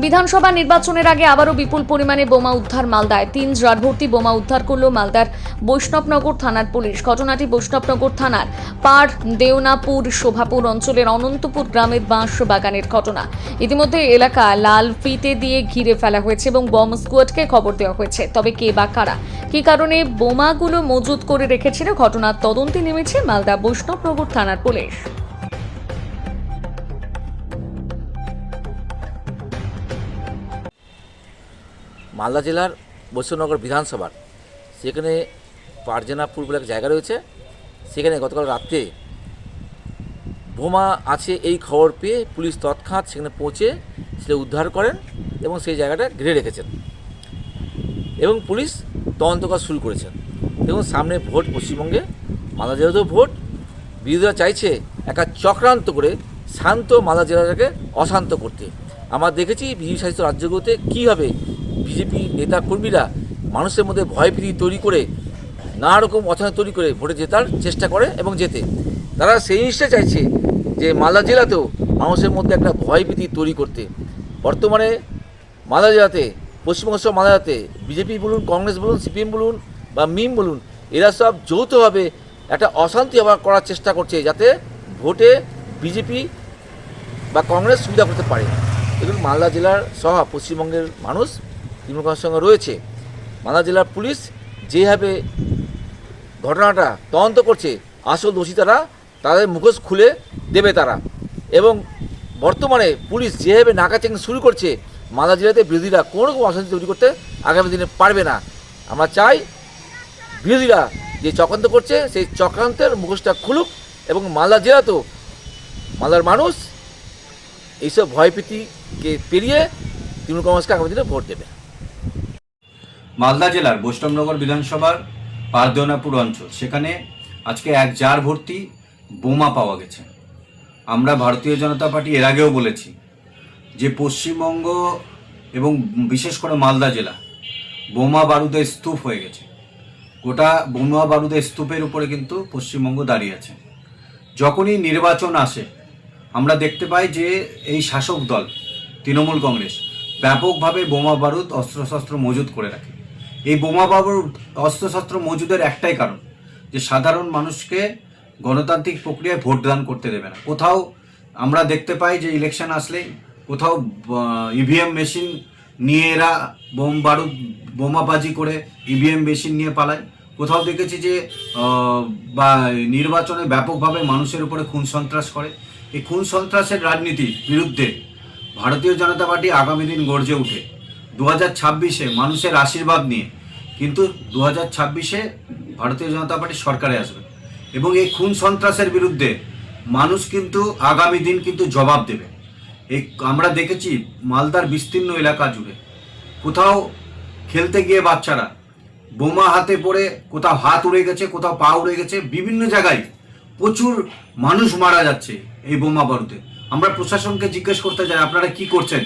বিধানসভা নির্বাচনের আগে আবারও বিপুল পরিমাণে বোমা উদ্ধার মালদায়। 3 জার ভর্তি বোমা উদ্ধার করল মালদার বৈষ্ণবনগর থানার পুলিশ। ঘটনাটি বৈষ্ণবনগর থানার পাড় দেওনাপুর শোভাপুর অঞ্চলের অনন্তপুর গ্রামের বাঁশ বাগানের ঘটনা। ইতিমধ্যে এলাকা লাল ফিতে দিয়ে ঘিরে ফেলা হয়েছে এবং বম স্কোয়াডকে খবর দেওয়া হয়েছে। তবে কে বা কারা কী কারণে বোমাগুলো মজুত করে রেখেছিল, ঘটনার তদন্তে নেমেছে মালদা বৈষ্ণবনগর থানার পুলিশ। মালদা জেলার বৈষ্ণবনগর বিধানসভার সেখানে পারজেনাপুর বলে এক জায়গা রয়েছে। সেখানে গতকাল রাত্রে বোমা আছে এই খবর পেয়ে পুলিশ তৎক্ষণাৎ সেখানে পৌঁছে সেটা উদ্ধার করেন এবং সেই জায়গাটা ঘিরে রেখেছেন এবং পুলিশ তদন্ত কাজ শুরু করেছেন। দেখুন, সামনে ভোট, পশ্চিমবঙ্গে মালদা জেলাতেও ভোট। বিরোধীরা চাইছে একা চক্রান্ত করে শান্ত মালদা জেলাটাকে অশান্ত করতে। আমরা দেখেছি বিজেপি শাসিত রাজ্যগুলোতে কীভাবে বিজেপি নেতা কর্মীরা মানুষের মধ্যে ভয়ভীতি তৈরি করে নানা রকম অশান্তি তৈরি করে ভোটে জেতার চেষ্টা করে এবং জেতে। তারা সেই জিনিসটা চাইছে যে মালদা জেলাতেও মানুষের মধ্যে একটা ভয়ভীতি তৈরি করতে। বর্তমানে মালদা জেলাতে, পশ্চিমবঙ্গ সহ মালদা জেলাতে বিজেপি বলুন, কংগ্রেস বলুন, সিপিএম বলুন বা মিম বলুন, এরা সব যৌথভাবে একটা অশান্তি করার চেষ্টা করছে যাতে ভোটে বিজেপি বা কংগ্রেস সুবিধা করতে পারে। এগুলো মালদা জেলার সহ পশ্চিমবঙ্গের মানুষ তৃণমূল কংগ্রেসের সঙ্গে রয়েছে। মালদা জেলার পুলিশ যেভাবে ঘটনাটা তদন্ত করছে, আসল দোষীতারা তাদের মুখোশ খুলে দেবে তারা। এবং বর্তমানে পুলিশ যেভাবে নাকাচেকিং শুরু করছে, মালদা জেলাতে বিরোধীরা কোনো রকম অশান্তি তৈরি করতে আগামী দিনে পারবে না। আমরা চাই বিরোধীরা যে চক্রান্ত করছে সেই চক্রান্তের মুখোশটা খুলুক এবং মালদা জেলাতেও মালদার মানুষ এইসব ভয়ভীতিকে পেরিয়ে তৃণমূল কংগ্রেসকে আগামী দিনে ভোট দেবে। মালদা জেলার বৈষ্ণবনগর বিধানসভার পারদেওনাপুর অঞ্চল, সেখানে আজকে 1 জার ভর্তি বোমা পাওয়া গেছে। আমরা ভারতীয় জনতা পার্টি এর আগেও বলেছি যে পশ্চিমবঙ্গ এবং বিশেষ করে মালদা জেলা বোমা বারুদের স্তূপ হয়ে গেছে। গোটা বোমা বারুদের স্তূপের উপরে কিন্তু পশ্চিমবঙ্গ দাঁড়িয়ে আছে। যখনই নির্বাচন আসে আমরা দেখতে পাই যে এই শাসক দল তৃণমূল কংগ্রেস ব্যাপকভাবে বোমা বারুদ অস্ত্রশস্ত্র মজুত করে রাখে। এই বোমা বারুদ অস্ত্রশস্ত্র মজুদের একটাই কারণ, যে সাধারণ মানুষকে গণতান্ত্রিক প্রক্রিয়ায় ভোটদান করতে দেবে না। কোথাও আমরা দেখতে পাই যে ইলেকশন আসলে কোথাও ইভিএম মেশিন নিয়ে এরা বোমাবাজি করে ইভিএম মেশিন নিয়ে পালায়। কোথাও দেখেছি যে বা নির্বাচনে ব্যাপকভাবে মানুষের উপরে খুন সন্ত্রাস করে। এই খুন সন্ত্রাসের রাজনীতির বিরুদ্ধে ভারতীয় জনতা পার্টি আগামী দিন গর্জে উঠে 2026-এ মানুষের আশীর্বাদ নিয়ে কিন্তু 2026-এ ভারতীয় জনতা পার্টি সরকারে আসবে এবং এই খুন সন্ত্রাসের বিরুদ্ধে মানুষ কিন্তু আগামী দিন কিন্তু জবাব দেবে। এই আমরা দেখেছি মালদার বিস্তীর্ণ এলাকা জুড়ে কোথাও খেলতে গিয়ে বাচ্চারা বোমা হাতে পড়ে কোথাও হাত উড়ে গেছে, কোথাও পা উড়ে গেছে, বিভিন্ন জায়গায় প্রচুর মানুষ মারা যাচ্ছে এই বোমা বারুদে। আমরা প্রশাসনকে জিজ্ঞেস করতে চাই, আপনারা কি করছেন?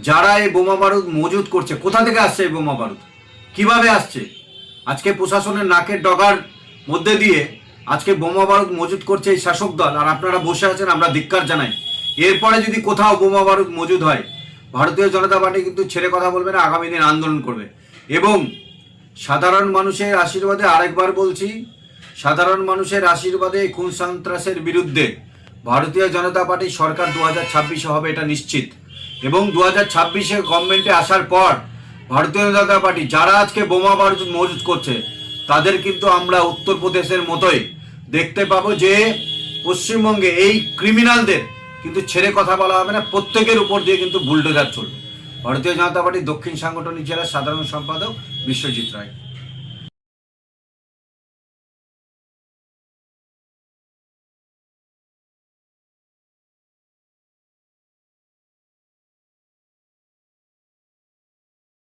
যারা এই বোমা বারুদ মজুত করছে, কোথা থেকে আসছে এই বোমা বারুদ, কিভাবে আসছে? আজকে প্রশাসনের নাকের ডগার মধ্যে দিয়ে আজকে বোমা বারুদ মজুত করছে এই শাসক দল, আর আপনারা বসে আছেন। আমরা ধিক্কার জানাই। এরপরে যদি কোথাও বোমা বারুদ মজুদ হয়, ভারতীয় জনতা পার্টি কিন্তু ছেড়ে কথা বলবে না, আগামী দিন আন্দোলন করবে। এবং সাধারণ মানুষের আশীর্বাদে, আরেকবার বলছি, সাধারণ মানুষের আশীর্বাদে খুন সন্ত্রাসের বিরুদ্ধে ভারতীয় জনতা পার্টি সরকার 2026-এ হবে, এটা নিশ্চিত। এবং 2026-এ গভর্নমেন্টে আসার পর ভারতীয় জনতা পার্টি যারা আজকে বোমা বারুদ মজুত করছে তাদের কিন্তু আমরা উত্তরপ্রদেশের মতোই দেখতে পাবো যে পশ্চিমবঙ্গে এই ক্রিমিনালদের কিন্তু ছেড়ে কথা বলা হবে না, প্রত্যেকের উপর দিয়ে কিন্তু বুলডোজার চলবে। ভারতীয় জনতা পার্টির দক্ষিণ সাংগঠনিক জেলার সাধারণ সম্পাদক বিশ্বজিৎ রায়।